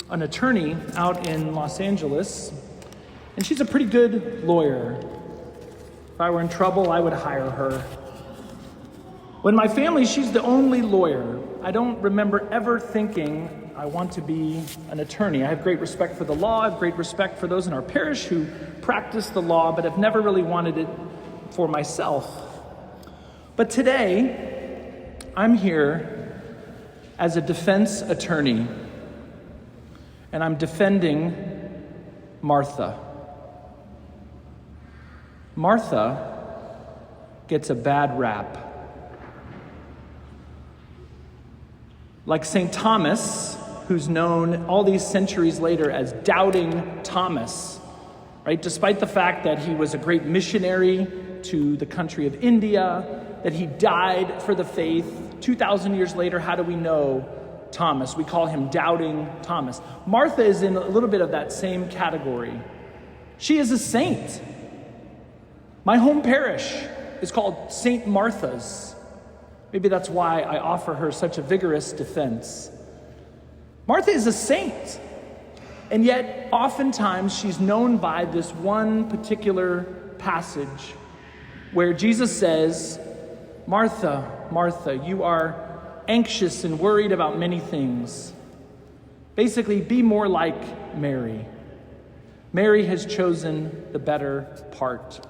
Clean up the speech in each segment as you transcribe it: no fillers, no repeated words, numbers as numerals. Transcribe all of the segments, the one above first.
An attorney out in Los Angeles, and she's a pretty good lawyer. If I were in trouble, I would hire her. When my family, she's the only lawyer. I don't remember ever thinking I want to be an attorney. I have great respect for the law. I have great respect for those in our parish who practice the law, but have never really wanted it for myself. But today, I'm here as a defense attorney. And I'm defending Martha. Martha gets a bad rap. Like St. Thomas, who's known all these centuries later as Doubting Thomas, right? Despite the fact that he was a great missionary to the country of India, that he died for the faith. 2,000 years later, how do we know Thomas? We call him Doubting Thomas. Martha is in a little bit of that same category. She is a saint. My home parish is called St. Martha's. Maybe that's why I offer her such a vigorous defense. Martha is a saint, and yet oftentimes she's known by this one particular passage where Jesus says, "Martha, Martha, you are anxious and worried about many things. Basically, be more like Mary. Mary has chosen the better part."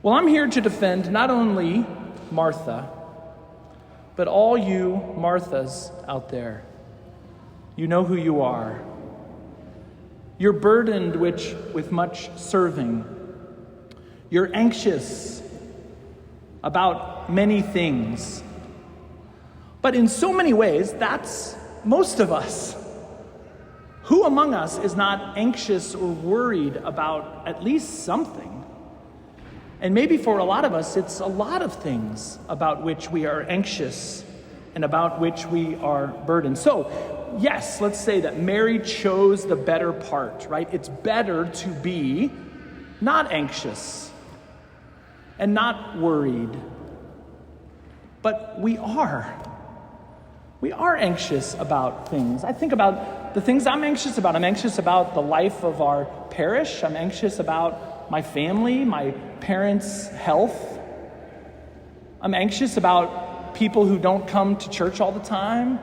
Well, I'm here to defend not only Martha, but all you Marthas out there. You know who you are. You're burdened with much serving. You're anxious about many things. But in so many ways, that's most of us. Who among us is not anxious or worried about at least something? And maybe for a lot of us, it's a lot of things about which we are anxious and about which we are burdened. So, yes, let's say that Mary chose the better part, right? It's better to be not anxious and not worried. But we are. We are anxious about things. I think about the things I'm anxious about. I'm anxious about the life of our parish. I'm anxious about my family, my parents' health. I'm anxious about people who don't come to church all the time.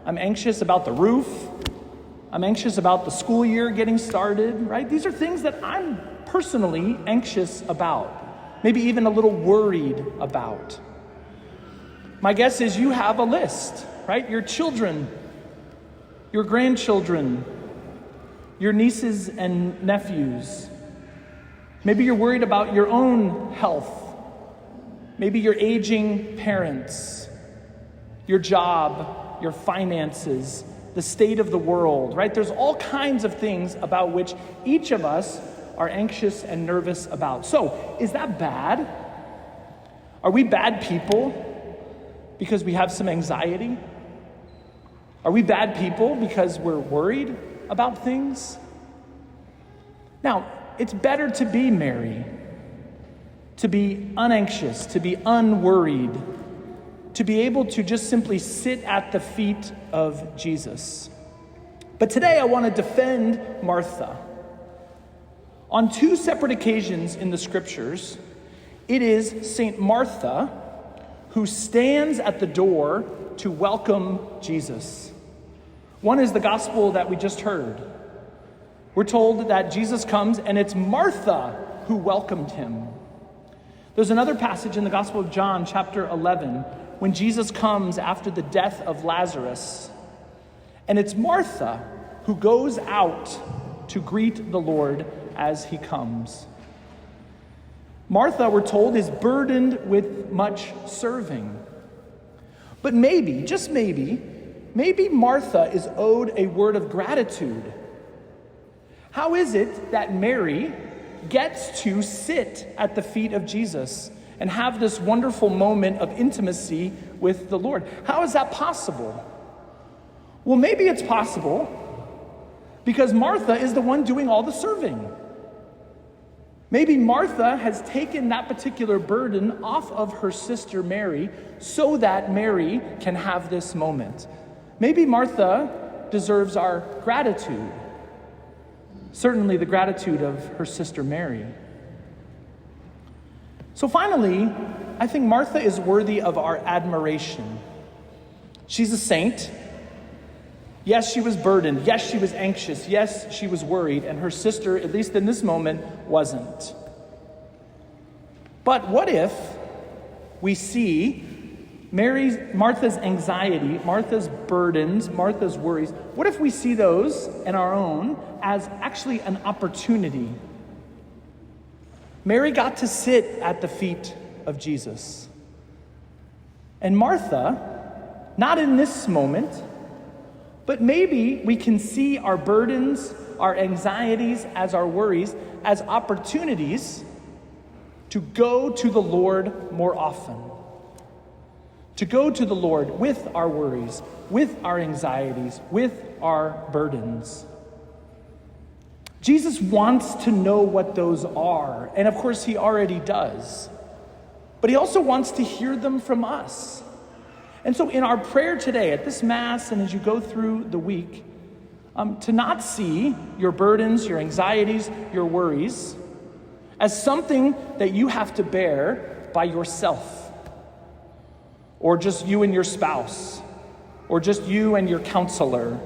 I'm anxious about the roof. I'm anxious about the school year getting started, right? These are things that I'm personally anxious about, maybe even a little worried about. My guess is you have a list, right? Your children, your grandchildren, your nieces and nephews. Maybe you're worried about your own health. Maybe your aging parents, your job, your finances, the state of the world, right? There's all kinds of things about which each of us are anxious and nervous about. So, is that bad? Are we bad people because we have some anxiety? Are we bad people because we're worried about things? Now, it's better to be Mary, to be unanxious, to be unworried, to be able to just simply sit at the feet of Jesus. But today I want to defend Martha. On two separate occasions in the scriptures, it is St. Martha who stands at the door to welcome Jesus. One is the gospel that we just heard. We're told that Jesus comes and it's Martha who welcomed him. There's another passage in the Gospel of John, chapter 11, when Jesus comes after the death of Lazarus. And it's Martha who goes out to greet the Lord as he comes. Martha, we're told, is burdened with much serving. But maybe, just maybe Martha is owed a word of gratitude. How is it that Mary gets to sit at the feet of Jesus and have this wonderful moment of intimacy with the Lord? How is that possible? Well, maybe it's possible because Martha is the one doing all the serving. Maybe Martha has taken that particular burden off of her sister Mary so that Mary can have this moment. Maybe Martha deserves our gratitude. Certainly the gratitude of her sister Mary. So finally, I think Martha is worthy of our admiration. She's a saint. Yes, she was burdened. Yes, she was anxious. Yes, she was worried. And her sister, at least in this moment, wasn't. But what if we see Martha's anxiety, Martha's burdens, Martha's worries, what if we see those in our own as actually an opportunity? Mary got to sit at the feet of Jesus. And Martha, not in this moment, but maybe we can see our burdens, our anxieties, as our worries, as opportunities to go to the Lord more often. To go to the Lord with our worries, with our anxieties, with our burdens. Jesus wants to know what those are, and of course he already does. But he also wants to hear them from us. And so in our prayer today, at this Mass, and as you go through the week, to not see your burdens, your anxieties, your worries as something that you have to bear by yourself. Or just you and your spouse, or just you and your counselor,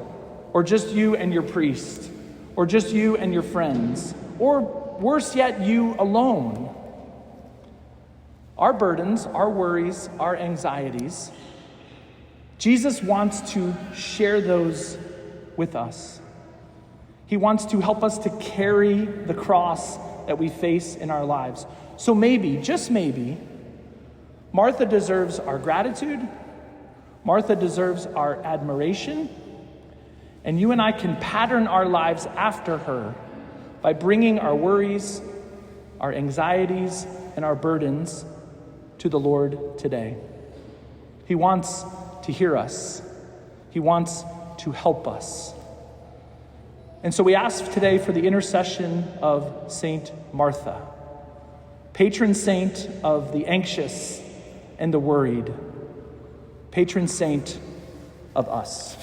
or just you and your priest, or just you and your friends, or worse yet, you alone. Our burdens, our worries, our anxieties, Jesus wants to share those with us. He wants to help us to carry the cross that we face in our lives. So maybe, just maybe, Martha deserves our gratitude. Martha deserves our admiration. And you and I can pattern our lives after her by bringing our worries, our anxieties, and our burdens to the Lord today. He wants to hear us. He wants to help us. And so we ask today for the intercession of Saint Martha, patron saint of the anxious and the worried, patron saint of us.